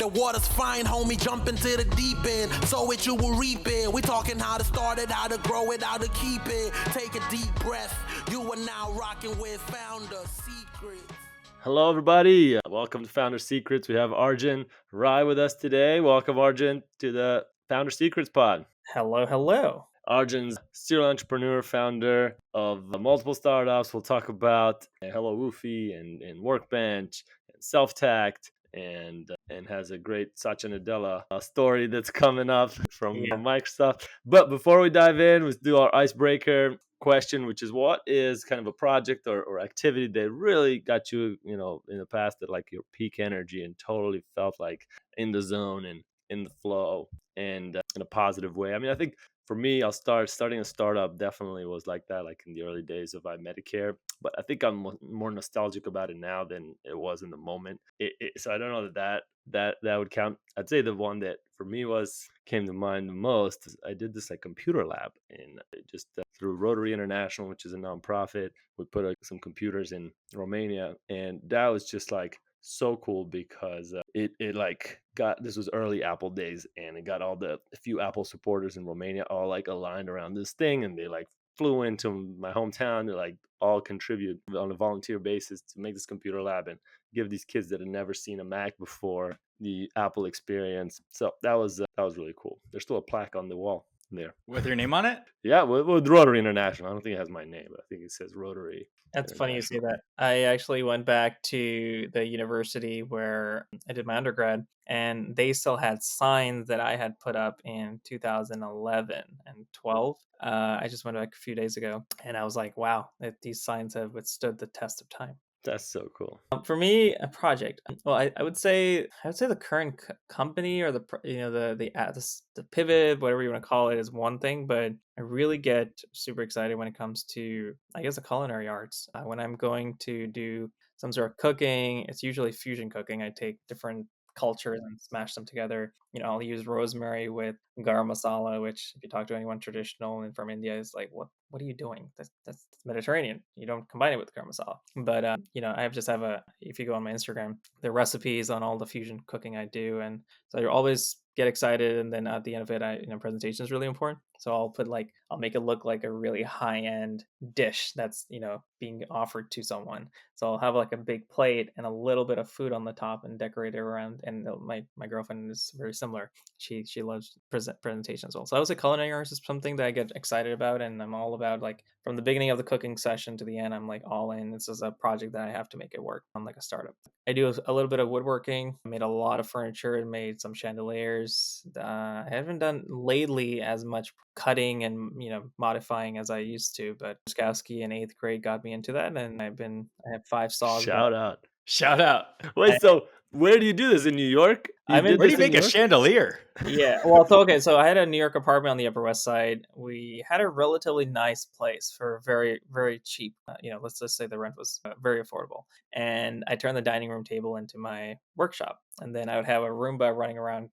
the water's fine, homie, jump into the deep end. Sow it, you will reap it. We talking how to start it, how to grow it, how to keep it. Take a deep breath. You are now rocking with Founder Secrets. Hello, everybody. Welcome to Founder Secrets. We have Arjun Rai with us today. Welcome, Arjun, to the Founder Secrets pod. Hello. Arjun's serial entrepreneur, founder of multiple startups. We'll talk about HelloWoofy and Workbench and SelfTact and has a great Satya Nadella story that's coming up from Microsoft. But before we dive in, let's do our icebreaker question, which is what is kind of a project or activity that really got you, in the past at like your peak energy and totally felt like in the zone and in the flow and in a positive way. I mean, I think for me, starting a startup definitely was like that, like in the early days of iMedicare. But I think I'm more nostalgic about it now than it was in the moment. So I don't know that would count. I'd say the one that for me came to mind the most is I did this like computer lab and just through Rotary International, which is a nonprofit. We put some computers in Romania, and that was just like so cool because it like got, this was early Apple days, and it got all the few Apple supporters in Romania all like aligned around this thing, and they like flew into my hometown to like all contribute on a volunteer basis to make this computer lab and give these kids that had never seen a Mac before the Apple experience. So that was really cool. There's still a plaque on the wall there with your name on it. Yeah, with Rotary International. I don't think it has my name, but I think it says Rotary. That's funny you say that. I actually went back to the university where I did my undergrad, and they still had signs that I had put up in 2011 and 12. I just went back a few days ago, and I was like, wow, these signs have withstood the test of time. That's so cool. For me, a project. Well, I would say the current company or the pivot, whatever you want to call it, is one thing. But I really get super excited when it comes to, I guess, the culinary arts. When I'm going to do some sort of cooking, it's usually fusion cooking. I take different cultures and smash them together. I'll use rosemary with garam masala, which if you talk to anyone traditional and from India is like, what are you doing? That's Mediterranean. You don't combine it with garam masala. But if you go on my Instagram, the recipes on all the fusion cooking I do, and so you always get excited, and then at the end of it, presentation is really important. So I'll make it look like a really high-end dish that's being offered to someone. So I'll have like a big plate and a little bit of food on the top and decorate it around. And my girlfriend is very similar. She loves presentation as well. So I would say culinary arts is something that I get excited about, and I'm all about, like, from the beginning of the cooking session to the end, I'm like all in. This is a project that I have to make it work. I'm like a startup. I do a little bit of woodworking. I made a lot of furniture and made some chandeliers. I haven't done lately as much cutting and modifying as I used to, but Skowski in 8th grade got me into that, and I have 5 saws. Shout out. Wait, so where do you do this? In New York? Where do you make a chandelier? Yeah. Well, so I had a New York apartment on the Upper West Side. We had a relatively nice place for very, very cheap. Let's just say the rent was very affordable. And I turned the dining room table into my workshop. And then I would have a Roomba running around,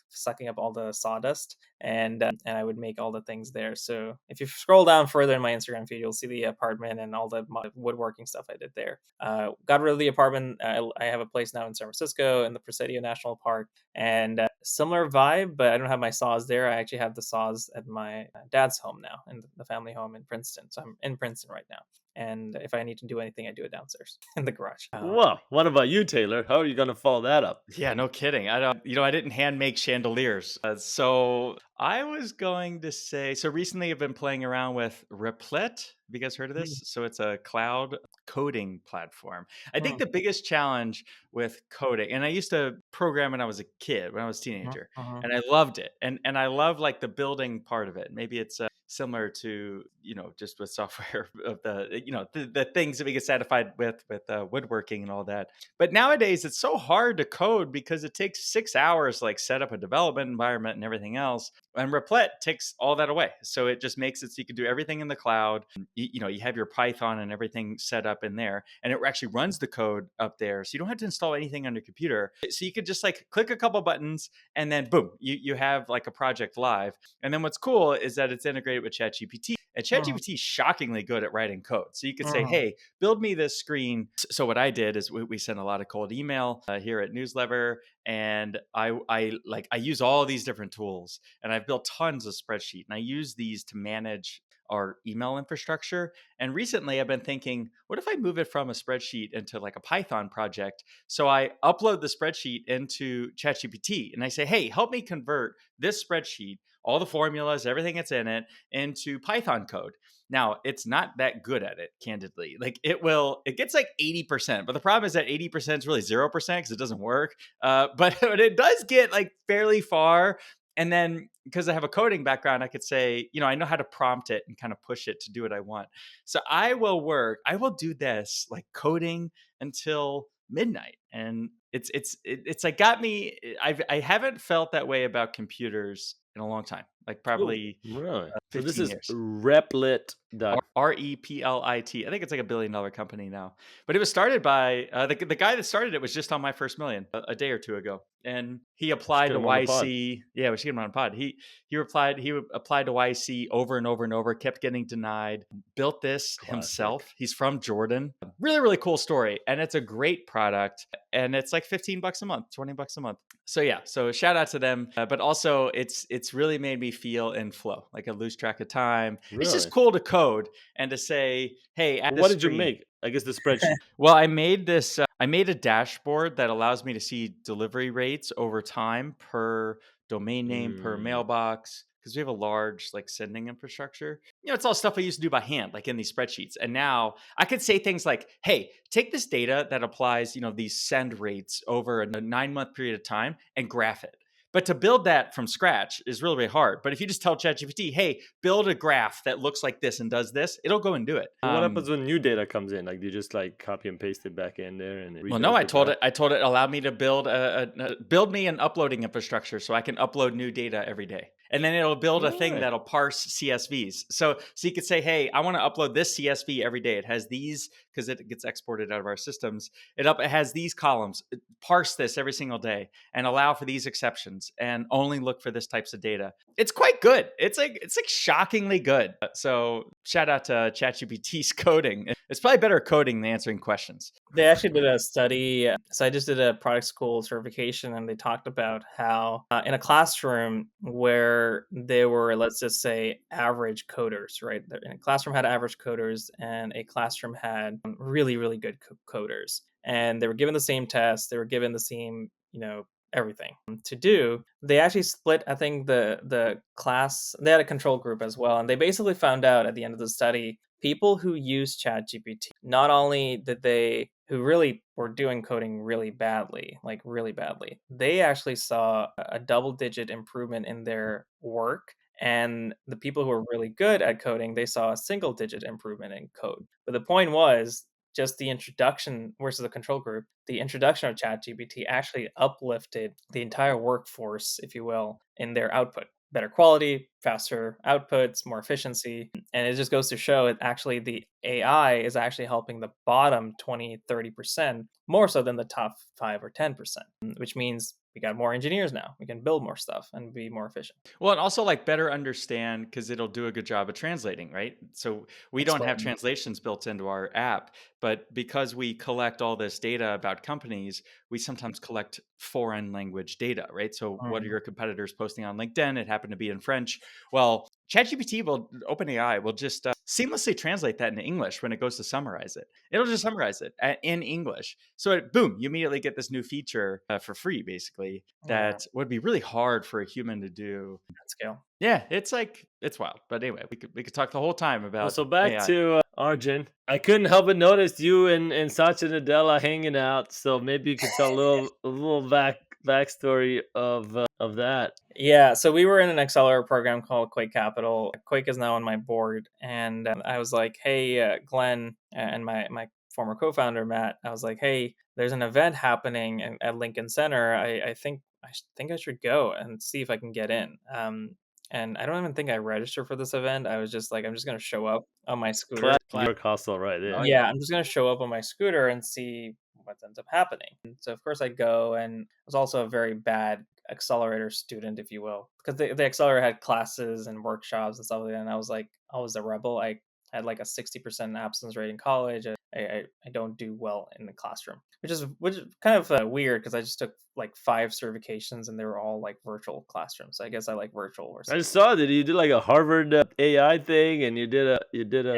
sucking up all the sawdust, and I would make all the things there. So if you scroll down further in my Instagram feed, you'll see the apartment and all the woodworking stuff I did there. Got rid of the apartment. I have a place now in San Francisco in the Presidio National Park, and similar vibe, but I don't have my saws there. I actually have the saws at my dad's home now, in the family home in Princeton. So I'm in Princeton right now. And if I need to do anything, I do it downstairs in the garage. Well, what about you, Taylor? How are you going to follow that up? Yeah, no kidding. I didn't hand make chandeliers. So I was going to say, so recently I've been playing around with Replit. Have you guys heard of this? So it's a cloud coding platform. I think the biggest challenge with coding, and I used to program when I was a kid, when I was a teenager, and I loved it. And I love like the building part of it. Maybe it's similar to, just with software of the things that we get satisfied with woodworking and all that. But nowadays it's so hard to code because it takes 6 hours to like set up a development environment and everything else. And Replit takes all that away. So it just makes it so you can do everything in the cloud. You have your Python and everything set up in there, and it actually runs the code up there. So you don't have to install anything on your computer. So you could just like click a couple buttons and then boom, you have like a project live. And then what's cool is that it's integrated with ChatGPT. And Mhm. ChatGPT is shockingly good at writing code. So you could say, Mhm. hey, build me this screen. So what I did is we send a lot of cold email here at Newsletter, and I use all these different tools, and I've built tons of spreadsheet, and I use these to manage our email infrastructure. And recently I've been thinking, what if I move it from a spreadsheet into like a Python project? So I upload the spreadsheet into ChatGPT and I say, hey, help me convert this spreadsheet, all the formulas, everything that's in it, into Python code. Now, it's not that good at it, candidly. Like it gets like 80%, but the problem is that 80% is really 0% because it doesn't work. But it does get like fairly far. And then because I have a coding background, I could say, I know how to prompt it and kind of push it to do what I want. So I will do this like coding until midnight. And it's like got me, I haven't felt that way about computers in a long time, like Ooh. probably Really? So this 15 is years. Replit. Replit. I think it's like $1 billion company now. But it was started by the guy that started it was just on my first million a day or two ago, and he Let's applied get to him on the pod. YC. Yeah, we should get him on a pod. He applied to YC over and over and over, kept getting denied. Built this Classic. himself. He's from Jordan. Really, really cool story, and it's a great product. And it's like $15 a month, $20 a month. So yeah, so shout out to them. But also, it's really made me feel in flow. Like I lose track of time. It's just Really? cool to code and to say, hey, at What this did you screen. make? I guess the spreadsheet. Well, I made this. I made a dashboard that allows me to see delivery rates over time per domain name, per Mm, mailbox, because we have a large like sending infrastructure. It's all stuff I used to do by hand, like in these spreadsheets. And now I could say things like, "Hey, take this data that applies, these send rates over a 9-month period of time and graph it." But to build that from scratch is really, really hard. But if you just tell ChatGPT, "Hey, build a graph that looks like this and does this," it'll go and do it. what happens when new data comes in? Like, do you just like copy and paste it back in there and it Well, no, redoes I the told graph? it. I told it allow me to build me an uploading infrastructure so I can upload new data every day, and then it'll build a thing Right. that'll parse CSVs. So you could say, hey, I want to upload this CSV every day. It has these because it gets exported out of our systems. It has these columns. Parse this every single day and allow for these exceptions and only look for this types of data. It's quite good. It's like shockingly good. So shout out to ChatGPT's coding. It's probably better coding than answering questions. They actually did a study. So I just did a product school certification, and they talked about how in a classroom where there were, let's just say, average coders, right? In a classroom had average coders, and a classroom had really, really good coders. And they were given the same test. They were given the same, everything to do. They actually split, I think, the class. They had a control group as well, and they basically found out at the end of the study people who use ChatGPT, not only did they, who really were doing coding really badly, like really badly, they actually saw a double digit improvement in their work. And the people who were really good at coding, they saw a single digit improvement in code. But the point was, just the introduction versus the control group, the introduction of ChatGPT actually uplifted the entire workforce, if you will, in their output. Better quality, faster outputs, more efficiency. And it just goes to show it actually the AI is actually helping the bottom 20, 30% more so than the top 5 or 10%, which means we got more engineers now. We can build more stuff and be more efficient. Well, and also like better understand because it'll do a good job of translating, right? So we don't have Explain. translations built into our app, but because we collect all this data about companies, we sometimes collect foreign language data, right? So what are Mm. your competitors posting on LinkedIn? It happened to be in French. Well, OpenAI will just seamlessly translate that into English when it goes to summarize it. It'll just summarize it in English. So boom, you immediately get this new feature for free, basically, Yeah, that would be really hard for a human to do. at scale. Yeah, it's wild. But anyway, we could talk the whole time Well, about so back AI. to Arjun. I couldn't help but notice you and Satya Nadella hanging out. So maybe you could tell a little backstory of that. Yeah, so we were in an accelerator program called Quake Capital. Quake is now on my board, and I was like, "Hey, Glenn," and my former co-founder Matt. I was like, "Hey, there's an event happening at Lincoln Center. I think I should go and see if I can get in." And I don't even think I registered for this event. I was just like, I'm just gonna show up on my scooter. Classic New York hustle right Oh there. yeah. Yeah, I'm just gonna show up on my scooter and see what ends up happening. And so of course I go, and I was also a very bad accelerator student, if you will, because the accelerator had classes and workshops and stuff like that. And I was a rebel. I had like a 60% absence rate in college. I don't do well in the classroom, which is kind of weird because I just took like 5 certifications and they were all like virtual classrooms. So I guess I like virtual or I something. just saw that you did like a Harvard AI thing, and you did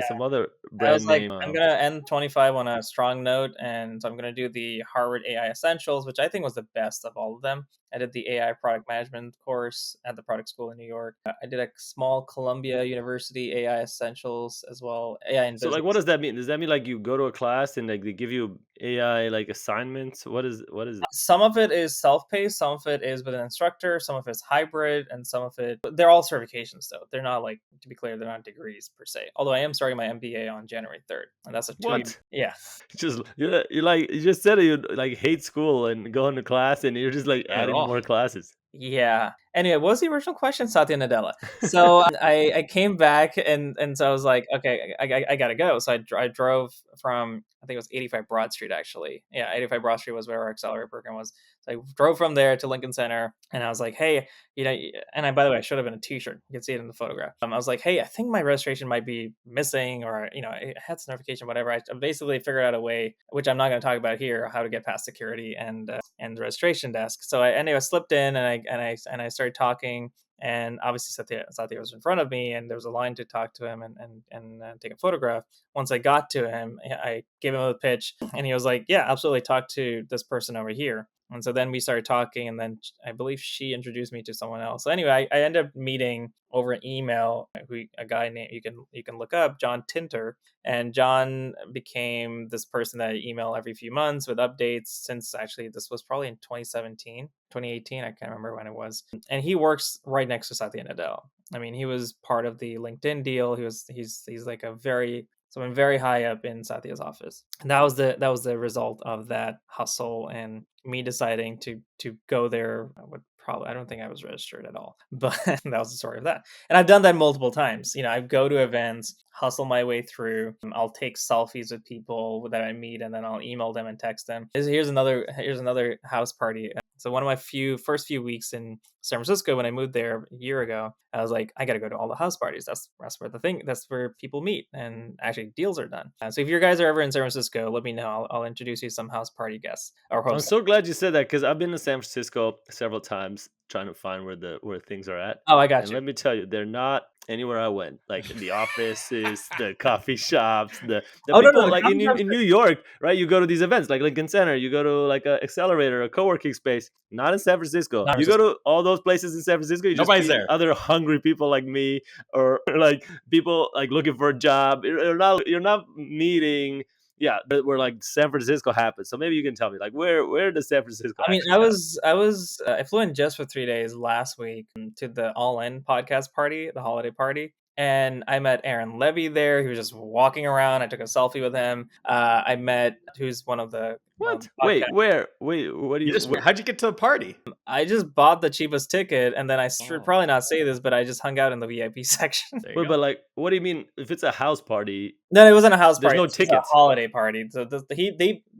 some other I was brand like, name. I'm gonna end 25 on a strong note, and so I'm gonna do the Harvard AI Essentials, which I think was the best of all of them. I did the AI product management course at the product school in New York. I did a small Columbia University AI Essentials as well, AI in So like, what business. does that mean? Does that mean like you go to a class and like they give you AI like assignments? What is that? Some of it is self-paced, some of it is with an instructor, some of it's hybrid, and some of it, they're all certifications though. They're not like, to be clear, they're not degrees per se. Although I am starting my MBA on January 3rd, and that's a 2 year. What? Yeah. Just you like you just said you like hate school and going to class, and you're just like Not at adding all. more classes. Yeah. Anyway, what was the original question, Satya Nadella? So I came back, and so I was like, okay, I gotta go. So I drove from, I think it was 85 Broad Street actually. Yeah, 85 Broad Street was where our accelerator program was. So I drove from there to Lincoln Center, and I was like, hey, and by the way, I should have been a T-shirt. You can see it in the photograph. I was like, hey, I think my registration might be missing, or I had some notification, whatever. I basically figured out a way, which I'm not going to talk about here, how to get past security and the registration desk. So I slipped in, and I started talking. And obviously Satya was in front of me, and there was a line to talk to him and take a photograph. Once I got to him, I gave him a pitch, and he was like, yeah, absolutely, talk to this person over here. And so then we started talking, and then I believe she introduced me to someone else. So anyway, I ended up meeting over an email a guy named, you can look up, John Tinter. And John became this person that I email every few months with updates, since actually this was probably in 2017, 2018. I can't remember when it was. And he works right next to Satya Nadella. I mean, he was part of the LinkedIn deal. He's like someone very high up in Satya's office. And that was the result of that hustle and me deciding to go there. I don't think I was registered at all, but that was the story of that. And I've done that multiple times. I go to events, hustle my way through. I'll take selfies with people that I meet, and then I'll email them and text them. Here's another house party. So one of my first few weeks in San Francisco, when I moved there a year ago, I was like, I got to go to all the house parties. That's where people meet, and actually deals are done. So if you guys are ever in San Francisco, let me know. I'll introduce you to some house party guests or I'm hosts. so glad you said that, because I've been to San Francisco several times trying to find where things are at. Oh, I got And you. let me tell you, they're not anywhere I went. Like the offices, the coffee shops, the Oh, no, people the like coffee shops. in New York, right? You go to these events like Lincoln Center, you go to like a accelerator, a co-working space. Not in San Francisco. Not You go to all those places in San Francisco, you just Nobody's meet there. other hungry people like me, or like people like looking for a job. You're not meeting. Yeah, where like San Francisco happens. So maybe you can tell me, like, where does San Francisco I mean, actually happen? I flew in just for 3 days last week to the All In podcast party, the holiday party. And I met Aaron Levy there. He was just walking around. I took a selfie with him. I met who's one of the What? podcast. Wait, where? Wait, what do you? How'd you get to the party? I just bought the cheapest ticket, and then I should probably not say this, but I just hung out in the VIP section. There you Wait, go. but like, what do you mean? If it's a house party, No, it wasn't a house there's party. no This was a tickets. holiday party. So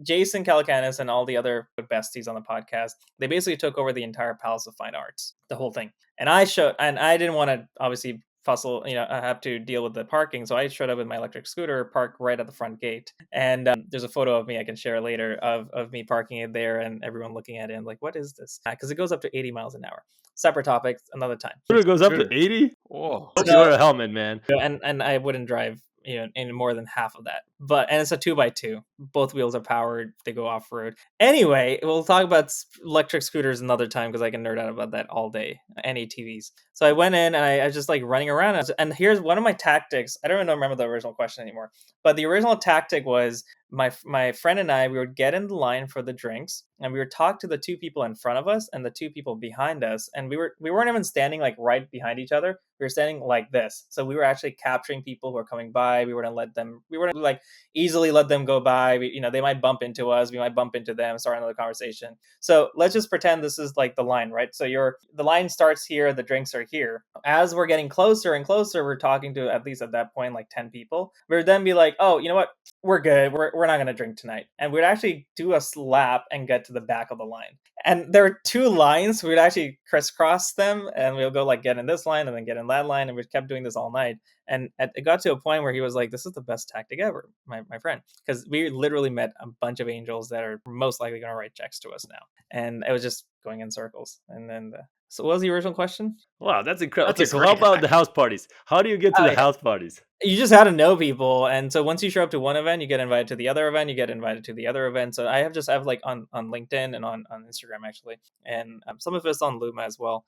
Jason Calacanis and all the other besties on the podcast, they basically took over the entire Palace of Fine Arts, the whole thing. And I didn't want to obviously fussle, I have to deal with the parking. So I showed up with my electric scooter, parked right at the front gate. And there's a photo of me I can share later of me parking it there, and everyone looking at it and like, what is this? Because it goes up to 80 miles an hour. Separate topic, another time. It goes up Sure. to 80. Whoa. Hope you wear a helmet, man. And I wouldn't drive in more than half of that, and it's a 2x2, both wheels are powered, they go off-road. Anyway, we'll talk about electric scooters another time, because I can nerd out about that all day, and ATVs. So I went in, and I was just like running around, and here's one of my tactics. I don't even remember the original question anymore, but the original tactic was my friend and I, we would get in the line for the drinks, and we would talk to the 2 people in front of us and the 2 people behind us, and we weren't even standing like right behind each other. We were standing like this, so we were actually capturing people who are coming by. We were gonna easily let them go by. They might bump into us, we might bump into them, start another conversation. So let's just pretend this is like the line, right? So the line starts here, the drinks are here. As we're getting closer and closer, we're talking to, at least at that point, like 10 people. We'd then be like, oh, you know what? We're good. We're not going to drink tonight. And we'd actually do a lap and get to the back of the line. And there are two lines. We'd actually crisscross them, and we'll go like get in this line and then get in that line. And we kept doing this all night. And it got to a point where he was like, this is the best tactic ever, my friend. Because we literally met a bunch of angels that are most likely going to write checks to us now. And it was just going in circles. And then, so what was the original question? Wow, that's incredible. That's Okay, a so great how about hack. the house parties? How do you get to the yeah. house parties? You just had to know people. And so once you show up to one event, you get invited to the other event, you get invited to the other event. So I have like on LinkedIn and on Instagram, actually. And some of it's on Luma as well.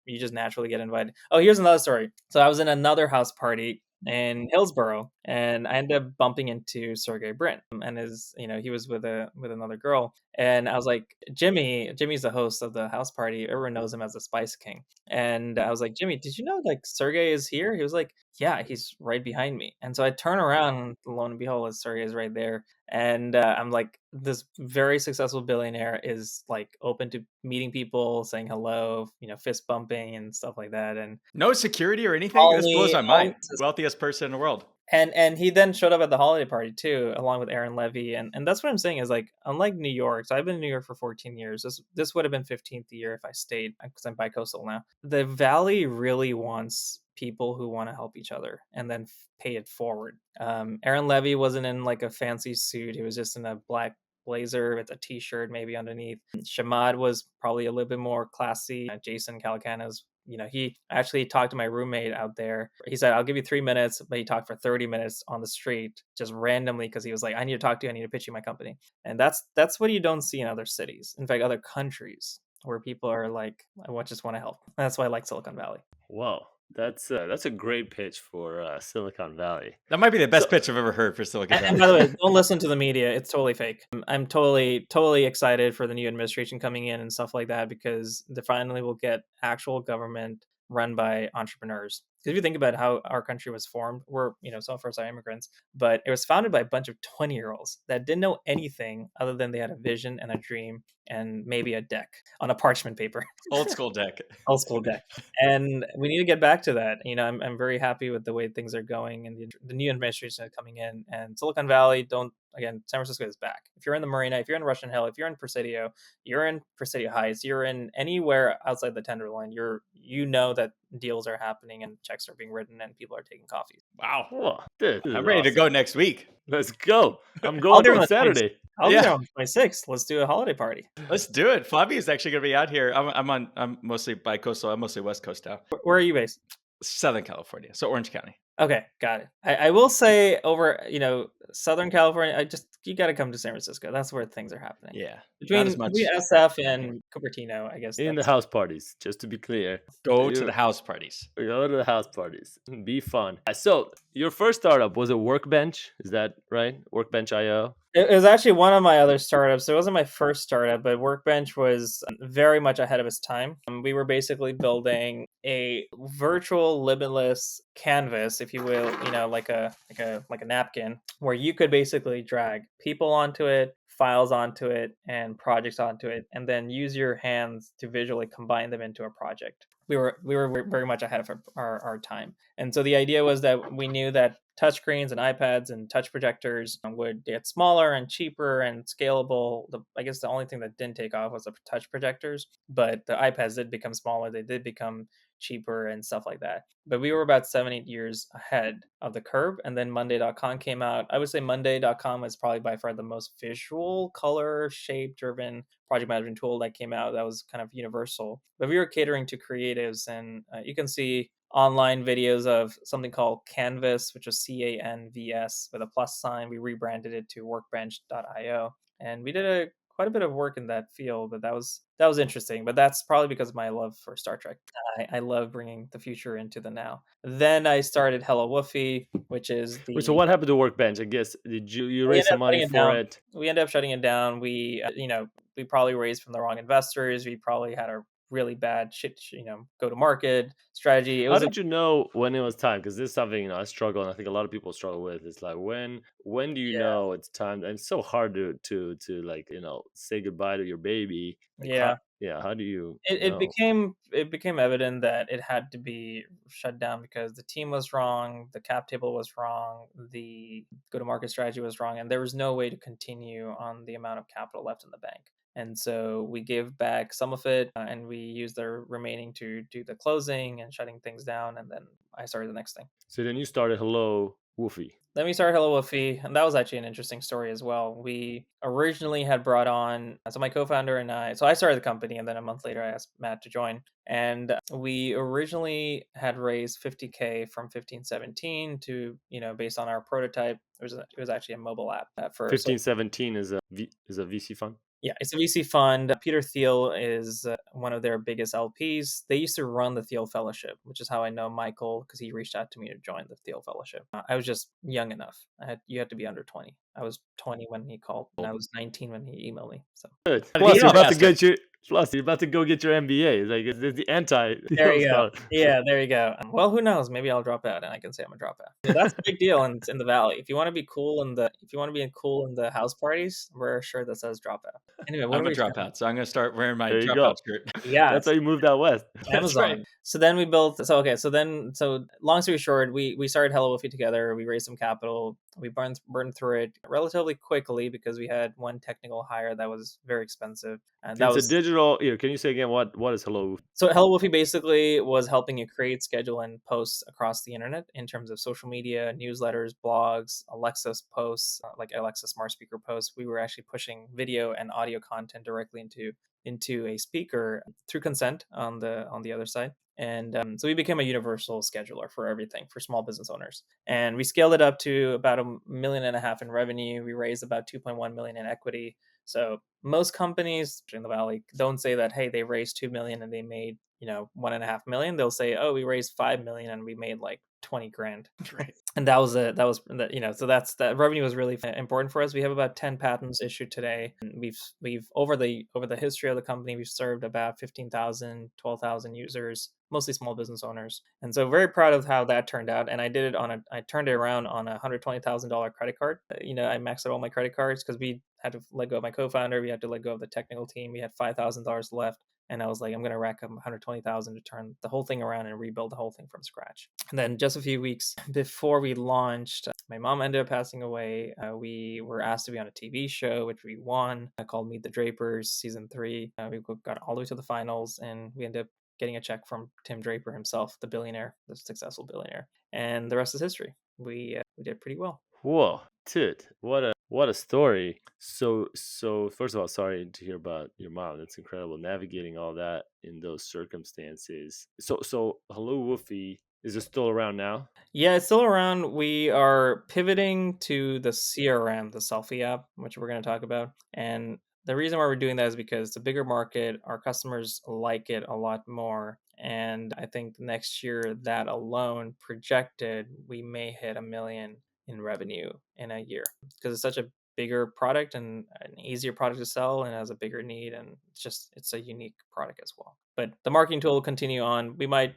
You just naturally get invited. Oh, here's another story. So I was in another house party in Hillsborough, and I ended up bumping into Sergey Brin, and he was with another girl, and I was like, Jimmy's the host of the house party. Everyone knows him as the Spice King. And I was like, Jimmy, did you know like Sergey is here? He was like, yeah, he's right behind me. And so I turn around, and lo and behold, Sergey is right there. And I'm like, this very successful billionaire is like open to meeting people, saying hello, fist bumping and stuff like that. And No security or anything? This blows my mind. Wealthiest person in the world. And he then showed up at the holiday party too, along with Aaron Levy. And that's what I'm saying is like, unlike New York, so I've been in New York for 14 years. This would have been 15th year if I stayed, because I'm bi-coastal now. The Valley really wants people who want to help each other and then pay it forward. Aaron Levy wasn't in like a fancy suit. He was just in a black blazer with a t-shirt maybe underneath. Shamad was probably a little bit more classy. Jason Calacanis, he actually talked to my roommate out there. He said, I'll give you 3 minutes, but he talked for 30 minutes on the street just randomly because he was like, I need to talk to you. I need to pitch you my company. And that's what you don't see in other cities. In fact, other countries where people are like, I just want to help. That's why I like Silicon Valley. Wow, that's a great pitch for Silicon Valley. That might be the best pitch I've ever heard for Silicon Valley. And by the way, don't listen to the media. It's totally fake. I'm totally excited for the new administration coming in and stuff like that, because they finally will get actual government run by entrepreneurs. Because if you think about how our country was formed, we're, some of us are immigrants, but it was founded by a bunch of 20-year-olds that didn't know anything other than they had a vision and a dream and maybe a deck on a parchment paper. Old school deck. Old school deck. And we need to get back to that. I'm very happy with the way things are going, and the new administration coming in. And Silicon Valley, San Francisco is back. If you're in the Marina, if you're in Russian Hill, if you're in Presidio Heights, you're in anywhere outside the Tenderloin, you know that deals are happening and checks are being written and people are taking coffee. Wow. Oh, this is I'm ready to awesome. go next week. Let's go. I'm I'll going do it on on Saturday. I'll be there on the 26th. Let's do a holiday party. Let's do it. Flavia is actually going to be out here. I'm mostly bi-coastal. I'm mostly West Coast now. Where are you based? Southern California. So Orange County. Okay, got it. I will say over, Southern California, you got to come to San Francisco. That's where things are happening. Yeah. Between SF and Cupertino, I guess. In the house parties, just to be clear. Go to the house parties. Go to the house parties. Be fun. So your first startup was a Workbench, is that right? Workbench.io? It was actually one of my other startups. It wasn't my first startup, but Workbench was very much ahead of its time. We were basically building a virtual limitless canvas, if you will, like a napkin, where you could basically drag people onto it, files onto it, and projects onto it, and then use your hands to visually combine them into a project. We were very much ahead of our time. And so the idea was that we knew that touchscreens and iPads and touch projectors would get smaller and cheaper and scalable. I guess the only thing that didn't take off was the touch projectors, but the iPads did become smaller. They did become cheaper and stuff like that. But we were about 7-8 years ahead of the curve. And then Monday.com came out. I would say Monday.com was probably by far the most visual, color, shape driven project management tool that came out that was kind of universal. But we were catering to creatives, and you can see online videos of something called Canvas, which was CANVS with a plus sign. We rebranded it to workbench.io, and we did quite a bit of work in that field. But that was interesting. But that's probably because of my love for Star Trek. I love bringing the future into the now. Then I started HelloWoofy, which is So what happened to Workbench? I guess did you raise some money for it? We ended up shutting it down. We we probably raised from the wrong investors. We probably had our really bad go to market strategy. It How was a did you know when it was time? Because this is something I struggle, and I think a lot of people struggle with. It's like when do you yeah, know it's time? And it's so hard to like say goodbye to your baby. Like yeah. how do you It know? became evident that it had to be shut down because the team was wrong, the cap table was wrong, the go to market strategy was wrong, and there was no way to continue on the amount of capital left in the bank. And so we gave back some of it, and we used the remaining to do the closing and shutting things down. And then I started the next thing. So then you started Hello Woofy. Then we started HelloWoofy, and that was actually an interesting story as well. We originally had brought on, so my co-founder and I, so I started the company, and then a month later I asked Matt to join. And we originally had raised 50K from 1517 to, based on our prototype, it was actually a mobile app at first. So 1517 is a VC fund. yeah, it's a VC fund. Peter Thiel is one of their biggest LPs. They used to run the Thiel Fellowship, which is how I know Michael, because he reached out to me to join the Thiel Fellowship. I was just young enough. You had to be under 20. I was 20 when he called, and I was 19 when he emailed me. So Good. But Plus, he's you're about to faster. get your plus you're about to go get your MBA. It's like it's the anti there you go. start. Yeah, there you go. Well, who knows? Maybe I'll drop out, and I can say I'm a dropout. So that's a big deal in the Valley. If you want to be cool in the house parties, wear a shirt that says dropout. Anyway, what I'm are a we talking about? dropout, so I'm going to start wearing my There you dropout go. shirt. Yeah, That's how you moved out west. That's right. Amazon. So then we built. So long story short, we started HelloWoofy together. We raised some capital. We burned through it relatively quickly because we had one technical hire that was very expensive, and that It's a was. digital. Here, can you say again what is Hello? So HelloWoofy basically was helping you create, schedule, and post across the internet in terms of social media, newsletters, blogs, Alexa posts, like Alexa smart speaker posts. We were actually pushing video and audio content directly into a speaker through consent on the other side. And so we became a universal scheduler for everything for small business owners. And we scaled it up to about $1.5 million in revenue. We raised about 2.1 million in equity. So most companies in the Valley don't say that, hey, they raised 2 million and they made, 1.5 million. They'll say, oh, we raised 5 million and we made like 20 grand. Right. And so that revenue was really important for us. We have about 10 patents issued today. And we've over the history of the company, we've served about 15,000, 12,000 users, mostly small business owners. And so very proud of how that turned out. And I turned it around on a $120,000 credit card. I maxed out all my credit cards because we had to let go of my co-founder. We had to let go of the technical team. We had $5,000 left. And I was like, I'm going to rack up 120,000 to turn the whole thing around and rebuild the whole thing from scratch. And then just a few weeks before we launched, my mom ended up passing away. We were asked to be on a TV show, which we won, called Meet the Drapers, season 3. We got all the way to the finals, and we ended up getting a check from Tim Draper himself, the billionaire, the successful billionaire. And the rest is history. We did pretty well. Whoa, dude, what a story. So first of all, sorry to hear about your mom. That's incredible, navigating all that in those circumstances. So Hello Woofy, is it still around now? Yeah, it's still around. We are pivoting to the CRM, the selfie app, which we're going to talk about. And the reason why we're doing that is because it's a bigger market. Our customers like it a lot more. And I think next year, that alone projected, we may hit 1 million in revenue in a year because it's such a bigger product and an easier product to sell and has a bigger need. And it's a unique product as well. But the marketing tool will continue on. We might,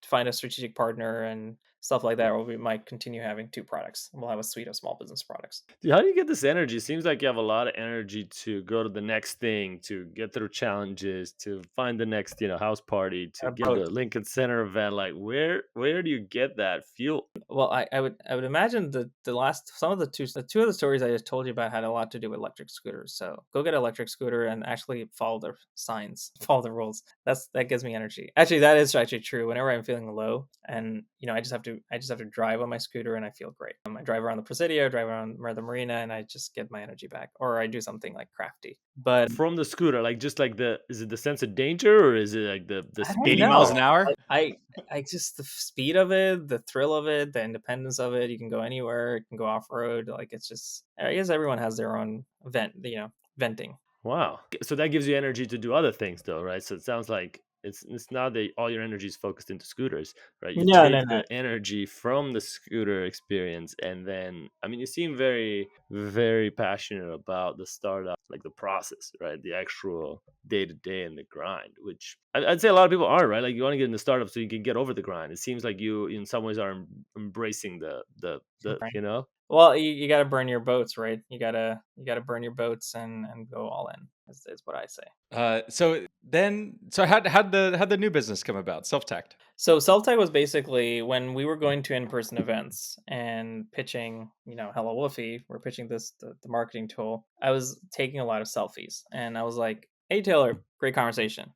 find a strategic partner and stuff like that, or we might continue having 2 products. We'll have a suite of small business products. Dude, how do you get this energy? Seems like you have a lot of energy to go to the next thing, to get through challenges, to find the next, house party, to get Both. the Lincoln Center event. Like, where do you get that fuel? Well, I would imagine the two of the stories I just told you about had a lot to do with electric scooters. So go get an electric scooter and actually follow the signs, follow the rules. That gives me energy. Actually, that is actually true. Whenever I'm feeling low, and I just have to drive on my scooter and I feel great. I drive around the Presidio, drive around the marina, and I just get my energy back. Or I do something like crafty. But From the scooter, like just like is it the sense of danger, or is it like the I don't speed? 80 miles an know. hour? I just the speed of it, the thrill of it, the independence of it. You can go anywhere. You can go off road. Like it's just. I guess everyone has their own venting. Wow. So that gives you energy to do other things, though, right? So it sounds like it's not that all your energy is focused into scooters, right? You No, no, take no. the energy from the scooter experience, and then, I mean, you seem very, very passionate about the startup, like the process, right? The actual day to day and the grind, which I'd say a lot of people are, right? Like, you want to get into startup so you can get over the grind. It seems like you, in some ways, are embracing the Right. you know. Well, you got to burn your boats, right? You gotta burn your boats and go all in. Is what I say. So how'd the new business come about? SelfTact. So SelfTact was basically when we were going to in-person events and pitching, HelloWoofy, we're pitching the marketing tool. I was taking a lot of selfies, and I was like, "Hey Taylor, great conversation.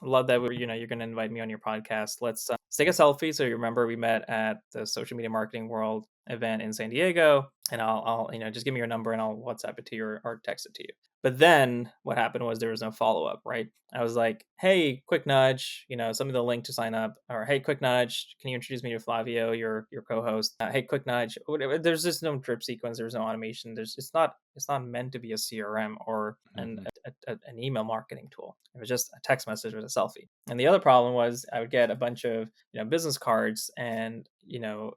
Love that you're going to invite me on your podcast. Let's take a selfie." So you remember we met at the Social Media Marketing World event in San Diego, and I'll just give me your number and I'll WhatsApp it to you or text it to you. But then what happened was there was no follow up, right? I was like, "Hey, quick nudge, send me the link to sign up." Or, "Hey, quick nudge, can you introduce me to Flavio, your co-host?" Hey, quick nudge, whatever. There's just no drip sequence. There's no automation. It's not meant to be a CRM or Mhm. an email marketing tool. It was just a text message with a selfie. And the other problem was I would get a bunch of business cards, and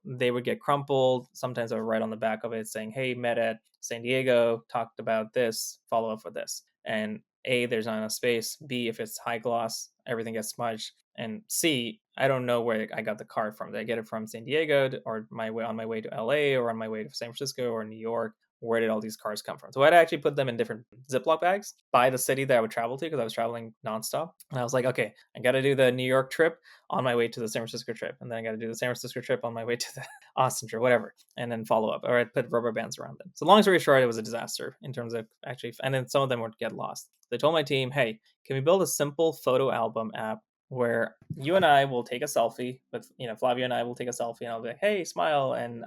they would get crumpled. Sometimes I would write on the back of it saying, "Hey, met at San Diego, talked about this, follow up for this." And A, there's not enough space. B, if it's high gloss, everything gets smudged. And C, I don't know where I got the card from. Did I get it from San Diego or on my way to LA or on my way to San Francisco or New York? Where did all these cards come from? So I'd actually put them in different Ziploc bags by the city that I would travel to because I was traveling nonstop. And I was like, okay, I got to do the New York trip on my way to the San Francisco trip. And then I got to do the San Francisco trip on my way to the Austin trip, whatever. And then follow up. Or I'd put rubber bands around them. So long story short, it was a disaster in terms of actually, and then some of them would get lost. They told my team, hey, can we build a simple photo album app where you and I will take a selfie with, Flavio and I will take a selfie, and I'll be like, hey, smile. And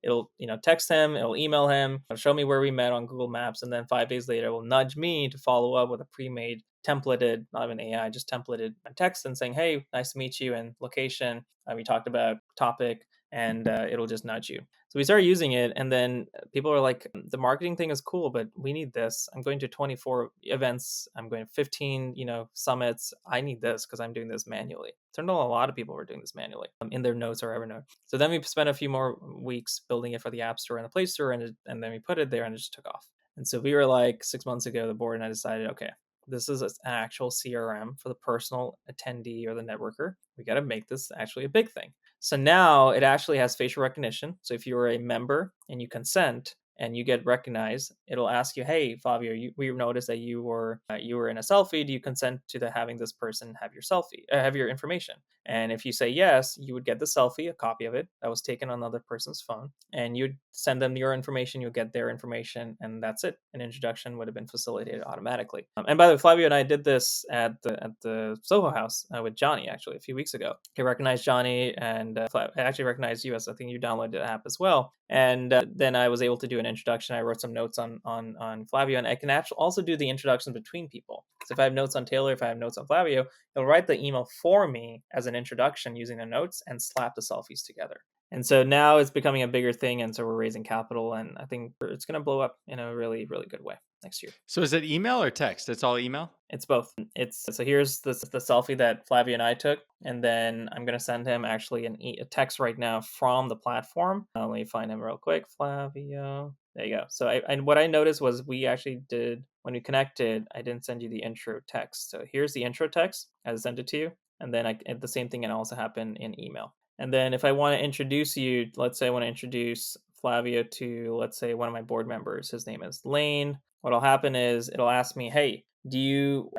it'll, text him, it'll email him, it'll show me where we met on Google Maps. And then 5 days later, it will nudge me to follow up with a pre-made templated, not even AI, just templated text and saying, hey, nice to meet you, and location. We talked about topic, and it'll just nudge you. So we started using it, and then people are like, the marketing thing is cool, but we need this. I'm going to 24 events. I'm going to 15, summits. I need this because I'm doing this manually. Turned out a lot of people were doing this manually in their notes or Evernote. So then we spent a few more weeks building it for the App Store and the Play Store, and then we put it there, and it just took off. And so we were like 6 months ago, the board and I decided, okay, this is an actual CRM for the personal attendee or the networker. We got to make this actually a big thing. So now it actually has facial recognition. So if you're a member and you consent and you get recognized, it'll ask you, "Hey, Flavio, we noticed that you were in a selfie. Do you consent to having this person have your selfie, have your information?" And if you say yes, you would get the selfie, a copy of it that was taken on another person's phone, and you'd send them your information. You'll get their information, and that's it. An introduction would have been facilitated automatically. And by the way, Flavio and I did this at the Soho House with Johnny actually a few weeks ago. He recognized Johnny, and I actually recognized you, as I think you downloaded the app as well. And then I was able to do an introduction. I wrote some notes on Flavio, and I can actually also do the introduction between people. So if I have notes on Taylor, if I have notes on Flavio, he'll write the email for me as an introduction using the notes and slap the selfies together. And so now it's becoming a bigger thing, and so we're raising capital, and I think it's going to blow up in a really, really good way next year. So is it email or text? It's all email? It's both. So here's the selfie that Flavio and I took, and then I'm gonna send him actually a text right now from the platform. Let me find him real quick, Flavio. There you go. So and what I noticed was we actually did, when we connected, I didn't send you the intro text. So here's the intro text. I sent it to you, and then the same thing can also happen in email. And then if I want to introduce you, let's say I want to introduce Flavio to, let's say, one of my board members. His name is Lane. What'll happen is it'll ask me, hey,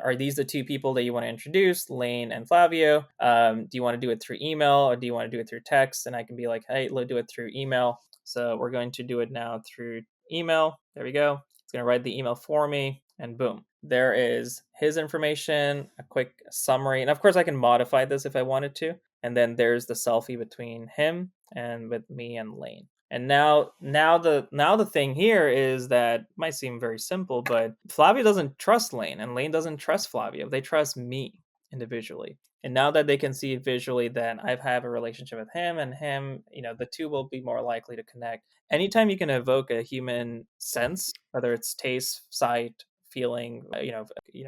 are these the two people that you want to introduce, Lane and Flavio? Do you want to do it through email or do you want to do it through text? And I can be like, hey, let's do it through email. So we're going to do it now through email. There we go. It's going to write the email for me, and boom, there is his information, a quick summary. And of course I can modify this if I wanted to. And then there's the selfie between him and with me and Lane. And now the thing here is that it might seem very simple, but Flavio doesn't trust Lane, and Lane doesn't trust Flavio. They trust me individually. And now that they can see it visually, that I have a relationship with him, and him, the two will be more likely to connect. Anytime you can evoke a human sense, whether it's taste, sight, feeling,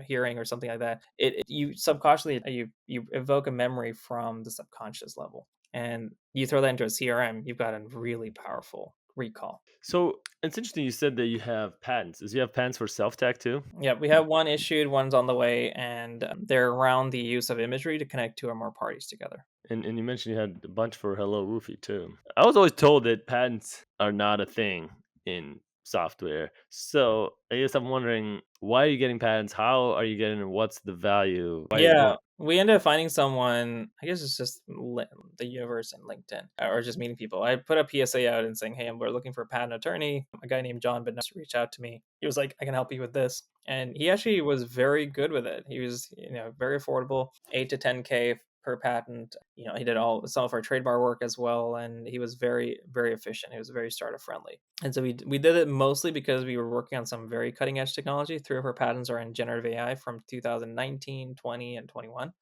hearing or something like that, you subconsciously you evoke a memory from the subconscious level, and you throw that into a CRM, you've got a really powerful recall. So it's interesting you said that you have patents. Is you have patents for self-tact too? Yeah, we have one issued, one's on the way, and they're around the use of imagery to connect two or more parties together. And you mentioned you had a bunch for HelloWoofy too. I was always told that patents are not a thing in software. So I guess I'm wondering, why are you getting patents? How are you getting them? What's the value? Why are you Yeah, doing we ended up finding someone. I guess it's just the universe and LinkedIn, or just meeting people. I put a PSA out and saying, "Hey, we're looking for a patent attorney." A guy named John Bednar reached out to me. He was like, "I can help you with this," and he actually was very good with it. He was, very affordable, 8 to 10K per patent. He did some of our trademark work as well, and he was very, very efficient. He was very startup friendly. And so we did it mostly because we were working on some very cutting edge technology. Three of our patents are in generative AI from 2019, 20, and 21.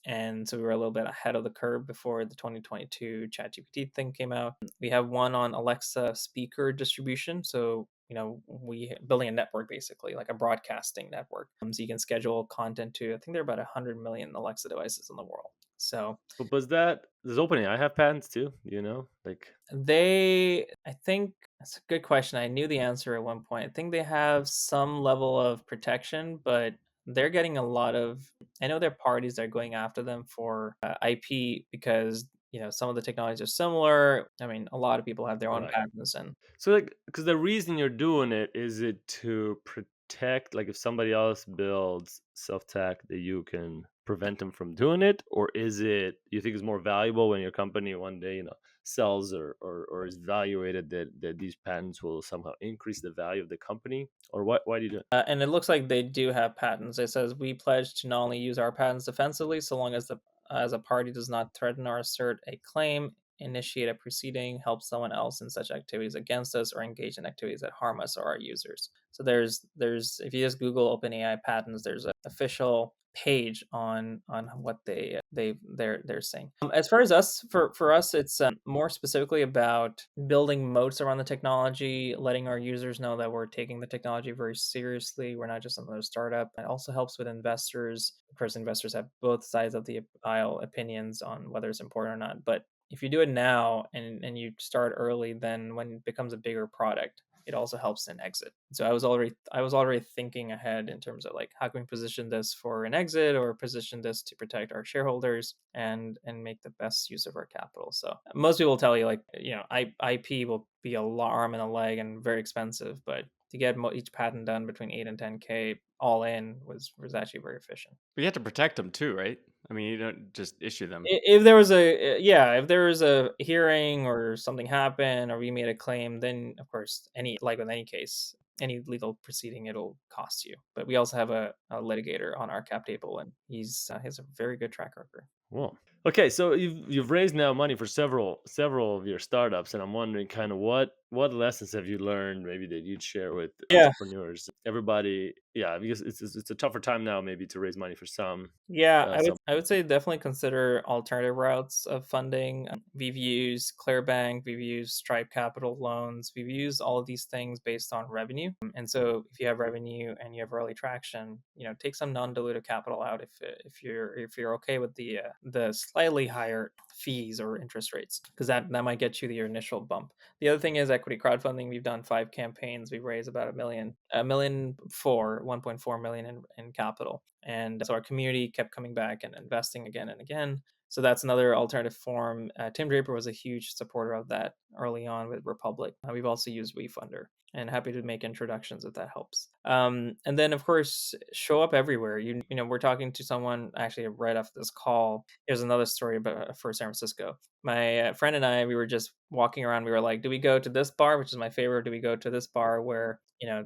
And so we were a little bit ahead of the curve before the 2022 ChatGPT thing came out. We have one on Alexa speaker distribution. So we building a network, basically like a broadcasting network. So you can schedule content to, I think there are about 100 million Alexa devices in the world. So But was that does OpenAI have patents too? Do you know? Like, I think that's a good question. I knew the answer at one point. I think they have some level of protection, but they're getting a lot of, I know there are parties that are going after them for IP because, some of the technologies are similar. I mean, a lot of people have their own right. patents, and So like, because the reason you're doing it, is it to protect, like if somebody else builds self-tact, that you can prevent them from doing it, or is it you think it's more valuable when your company one day sells or is evaluated, that these patents will somehow increase the value of the company, or what? Why do you do it? and it looks like they do have patents. It says we pledge to not only use our patents defensively, so long as the as a party does not threaten or assert a claim, initiate a proceeding, help someone else in such activities against us, or engage in activities that harm us or our users. So there's if you just Google OpenAI patents, there's an official page on what they're saying. As far as us, for us, it's more specifically about building moats around the technology, letting our users know that we're taking the technology very seriously. We're not just another startup. It also helps with investors. Of course, investors have both sides of the aisle opinions on whether it's important or not. But if you do it now and you start early, then when it becomes a bigger product, it also helps in exit. So I was already thinking ahead in terms of like, how can we position this for an exit, or position this to protect our shareholders and make the best use of our capital. So most people tell you, like, IP will be a arm and a leg and very expensive, but to get each patent done between 8 and 10K all in was actually very efficient. But you have to protect them too, right? I mean, you don't just issue them. If there was if there was a hearing or something happened or we made a claim, then of course, like with any case, any legal proceeding, it'll cost you. But we also have a litigator on our cap table, and he has a very good track record. Well, okay, so you've raised now money for several of your startups, and I'm wondering kind of what lessons have you learned, maybe that you'd share with Yeah. entrepreneurs, everybody. Yeah, because it's a tougher time now maybe to raise money for some. Yeah, I would Some I would say definitely consider alternative routes of funding. We've used Clearbank, we've used Stripe Capital loans, we've used all of these things based on revenue. And so if you have revenue and you have early traction, take some non-dilutive capital out if you're okay with the slightly higher fees or interest rates, because that might get you your initial bump. The other thing is equity crowdfunding. We've done 5 campaigns. We've raised about a million for 1.4 million in capital. And so our community kept coming back and investing again and again. So that's another alternative form. Tim Draper was a huge supporter of that early on with Republic. We've also used WeFunder, and happy to make introductions if that helps. And then, of course, show up everywhere. We're talking to someone actually right after this call. Here's another story about for San Francisco. My friend and I, we were just walking around. We were like, do we go to this bar, which is my favorite? Do we go to this bar where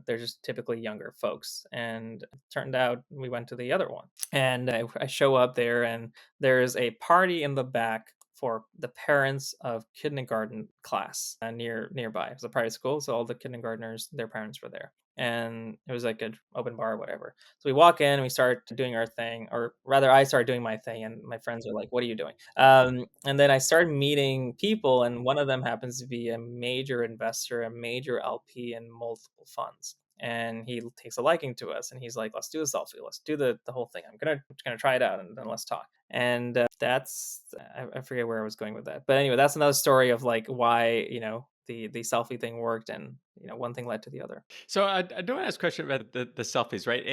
they're just typically younger folks? And it turned out we went to the other one. And I show up there, and there's a party in the back for the parents of kindergarten class nearby. It was a private school, so all the kindergartners, their parents were there, and it was like an open bar or whatever. So we walk in and we start doing our thing, or rather, I started doing my thing, and my friends are like, "What are you doing?" And then I started meeting people, and one of them happens to be a major investor, a major LP in multiple funds. and he takes a liking to us, and he's like, let's do a selfie, let's do the whole thing. I'm gonna try it out, and then let's talk. And that's I forget where I was going with that, but anyway, that's another story of like why the selfie thing worked, and one thing led to the other. So I do want to ask a question about the selfies, right?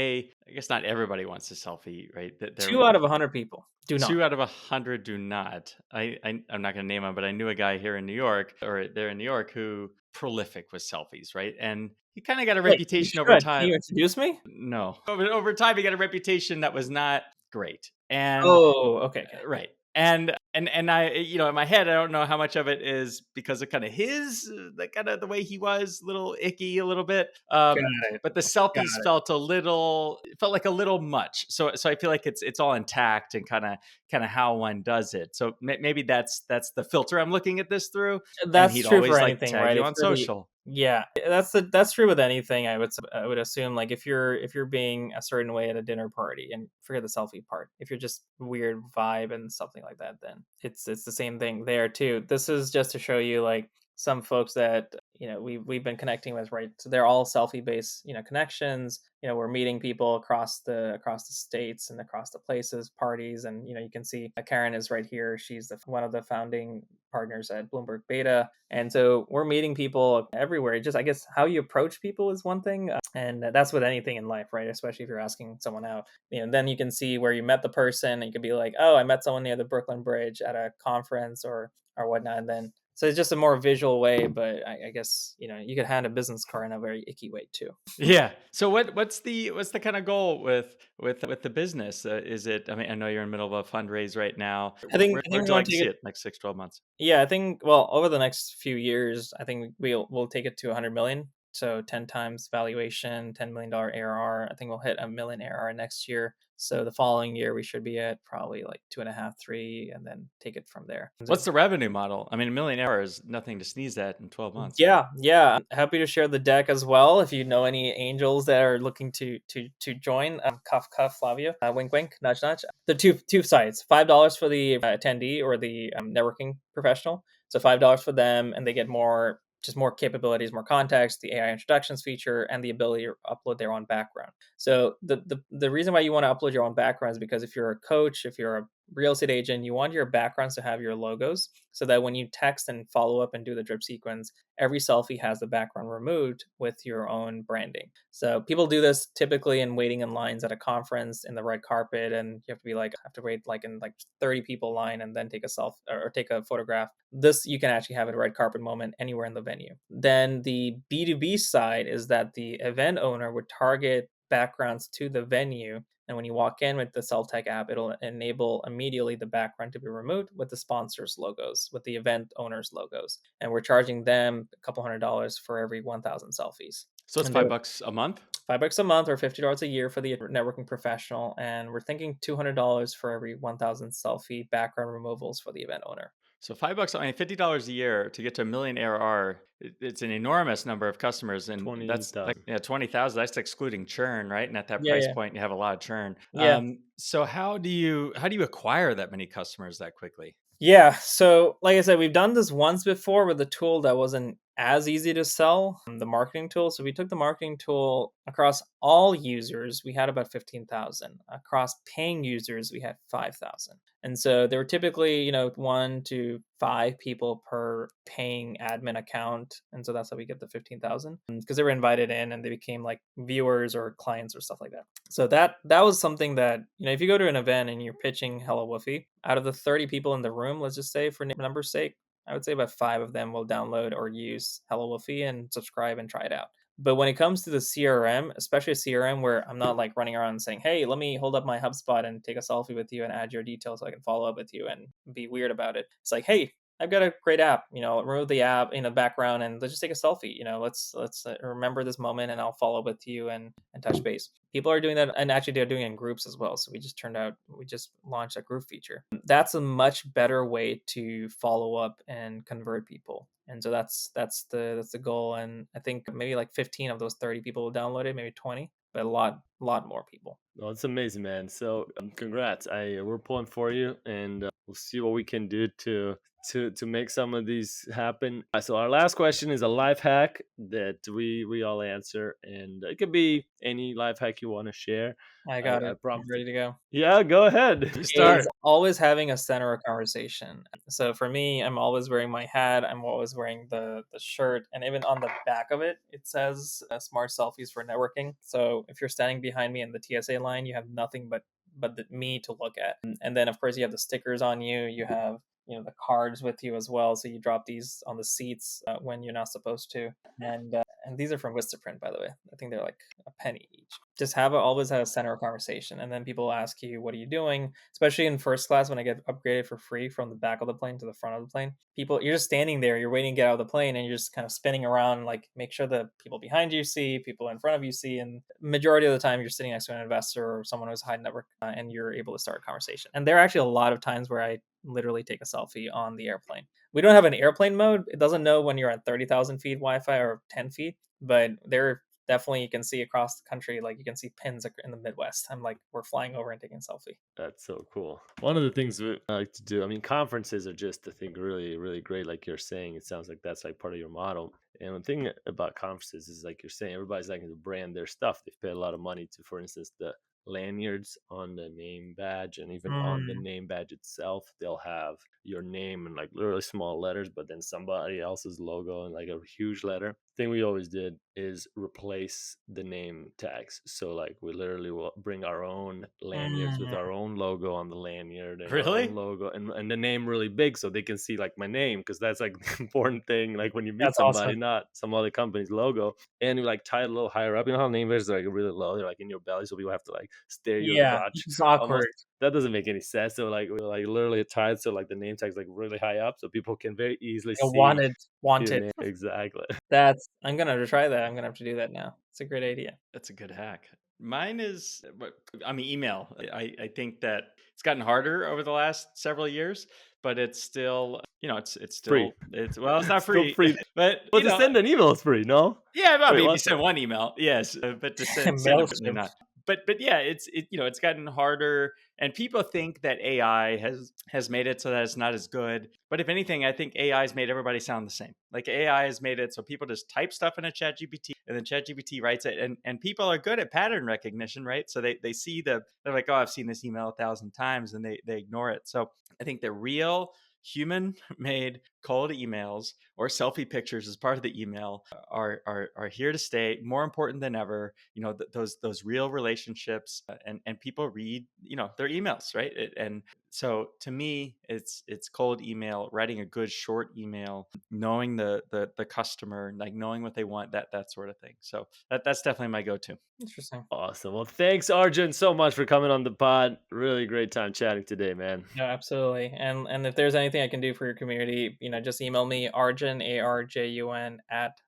I guess not everybody wants a selfie, right? Two out of 100 people do not. 2 out of 100 do not. I'm not going to name him, but I knew a guy here in New York, or there in New York, who prolific with selfies, right? And he kind of got a Wait, you reputation over should. Can time. you introduce me? No, over time, he got a reputation that was not great. And Oh, okay. right. And I, in my head, I don't know how much of it is because of kind of the way he was, a little icky, a little bit. Got it. But the selfies felt like a little much. So I feel like it's all intact and kind of how one does it. So maybe that's the filter I'm looking at this through. That's and he'd true always for like anything, tag right? you If on you're the- social. Yeah, that's true with anything. I would assume, like, if you're being a certain way at a dinner party, and forget the selfie part, if you're just weird vibe and something like that, then it's the same thing there too. This is just to show you, like, some folks that we've been connecting with, right? So they're all selfie based connections. We're meeting people across the states and across the places, parties, and you can see Karen is right here. She's one of the founding partners at Bloomberg Beta, and so we're meeting people everywhere. Just, I guess, how you approach people is one thing, and that's with anything in life, right? Especially if you're asking someone out. Then you can see where you met the person, and you could be like, oh, I met someone near the Brooklyn Bridge at a conference or whatnot, and then. So it's just a more visual way, but I guess you could hand a business card in a very icky way too. Yeah. So what's the kind of goal with the business? Is it? I mean, I know you're in the middle of a fundraise right now. I think Where would we you want like to see it next 6-12 months? Yeah, I think, well, over the next few years, I think we'll take it to 100 million. So 10 times valuation, $10 million ARR. I think we'll hit $1 million ARR next year. So the following year, we should be at probably like 2.5, 3, and then take it from there. What's the revenue model? I mean, $1 million is nothing to sneeze at in 12 months. Yeah. I'm happy to share the deck as well. If you know any angels that are looking to join, cuff, Flavio, wink, wink, nudge, nudge. The two sides: $5 for the attendee or the networking professional. So $5 for them, and they get more capabilities, more context, the AI introductions feature, and the ability to upload their own background. So the reason why you want to upload your own background is because if you're a coach, if you're a real estate agent, you want your backgrounds to have your logos, so that when you text and follow up and do the drip sequence, every selfie has the background removed with your own branding. So people do this typically in waiting in lines at a conference in the red carpet, and you have to wait like in 30 people line and then take a selfie or take a photograph. This, you can actually have a red carpet moment anywhere in the venue. Then the B2B side is that the event owner would target backgrounds to the venue, and when you walk in with the SelfTact app, it'll enable immediately the background to be removed with the sponsors' logos, with the event owners' logos. And we're charging them a couple $100 for every 1,000 selfies. So it's $5 a month? $5 a month or $50 a year for the networking professional. And we're thinking $200 for every 1,000 selfie background removals for the event owner. So $5, I mean, $50 a year to get to $1 million ARR. It's an enormous number of customers, and 20,000. that's like 20,000. That's excluding churn, right? And at that Yeah, price yeah. point, you have a lot of churn. Yeah. So how do you acquire that many customers that quickly? Yeah. So like I said, we've done this once before with a tool that wasn't as easy to sell, the marketing tool. So we took the marketing tool across all users. We had about 15,000. Across paying users, we had 5,000. And so there were typically, 1 to 5 people per paying admin account. And so that's how we get the 15,000, because they were invited in and they became like viewers or clients or stuff like that. So that was something that, if you go to an event and you're pitching HelloWoofy, out of the 30 people in the room, let's just say for numbers sake, I would say about 5 of them will download or use HelloWoofy and subscribe and try it out. But when it comes to the CRM, especially a CRM where I'm not like running around saying, hey, let me hold up my HubSpot and take a selfie with you and add your details so I can follow up with you and be weird about it. It's like, hey, I've got a great app, remove the app in the background and let's just take a selfie. Let's remember this moment and I'll follow up with you and touch base. People are doing that, and actually they're doing it in groups as well. So we just launched a group feature. That's a much better way to follow up and convert people. And so that's the goal. And I think maybe like 15 of those 30 people will download it, maybe 20, but a lot more people. Well, it's amazing, man. So congrats. We're pulling for you, and we'll see what we can do to make some of these happen. So our last question is a life hack that we all answer, and it could be any life hack you want to share. I got I it. I'm prompted. ready to go. Yeah, go ahead. You start. It's always having a center of conversation. So for me, I'm always wearing my hat. I'm always wearing the shirt, and even on the back of it, it says "Smart Selfies for Networking." So if you're standing behind me in the TSA line, you have nothing but me to look at. And then of course you have the stickers on you. You have the cards with you as well. So you drop these on the seats when you're not supposed to. And these are from Vistaprint, by the way. I think they're like a penny each. Just always have a center of conversation. And then people ask you, what are you doing? Especially in first class, when I get upgraded for free from the back of the plane to the front of the plane, you're just standing there, you're waiting to get out of the plane, and you're just kind of spinning around, like make sure the people behind you see, people in front of you see. And majority of the time you're sitting next to an investor or someone who's high network, and you're able to start a conversation. And there are actually a lot of times where I literally take a selfie on the airplane. We don't have an airplane mode. It doesn't know when you're at 30,000 feet Wi-Fi or 10 feet, but there definitely you can see across the country, like you can see pins in the Midwest. I'm like, we're flying over and taking a selfie. That's so cool. One of the things I like to do, I mean, conferences are just, I think, really, really great. Like you're saying, it sounds like that's like part of your model. And the thing about conferences is, like you're saying, everybody's like to brand their stuff. They've paid a lot of money to, for instance, the lanyards on the name badge, and even on the name badge itself, they'll have your name in like literally small letters, but then somebody else's logo in like a huge letter. Thing we always did is replace the name tags. So like we literally will bring our own lanyards with our own logo on the lanyard, and our own logo and the name really big, so they can see like my name, because that's like the important thing. Like when you meet That's somebody, awesome. not some other company's logo, and you like tie it a little higher up. You know how name badges are like really low? They're like in your belly, so people have to like stare you in Yeah, crotch. it's awkward. That doesn't make any sense. So like we like literally tied so like the name tag's like really high up, so people can very easily see Wanted. your name. Exactly. I'm gonna have to try that. I'm gonna have to do that now. It's a great idea. That's a good hack. Mine is, email. I think that it's gotten harder over the last several years, but it's still, it's still Free. it's not Still free, free. but Well, to send an email is free, no? yeah, well, Wait, maybe you what's send that? one email, yes, but to send Mail it, not. But yeah, it's gotten harder, and people think that AI has made it so that it's not as good. But if anything, I think AI has made everybody sound the same. Like AI has made it so people just type stuff in a ChatGPT, and then ChatGPT writes it, and people are good at pattern recognition, right? So they see they're like, oh, I've seen this email 1,000 times, and they ignore it. So I think the real human-made cold emails or selfie pictures as part of the email are here to stay, more important than ever. Those real relationships, and people read their emails, right? And so to me, it's cold email, writing a good short email, knowing the customer, like knowing what they want, that sort of thing. So that's definitely my go-to. Interesting. Awesome. Well, thanks, Arjun, so much for coming on the pod. Really great time chatting today, man. No, absolutely. And if there's anything I can do for your community, just email me, Arjun, ARJUN,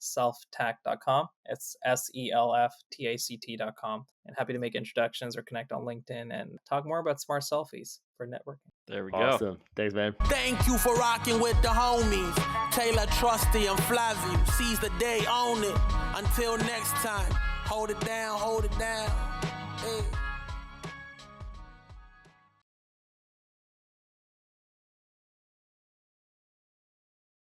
@selftact.com. It's SELFTACT.com. And happy to make introductions or connect on LinkedIn and talk more about smart selfies for networking. There we go. Awesome. Thanks, man. Thank you for rocking with the homies. Taylor, Trusty, and Flavio. Seize the day, own it. Until next time, hold it down, hold it down. Hey.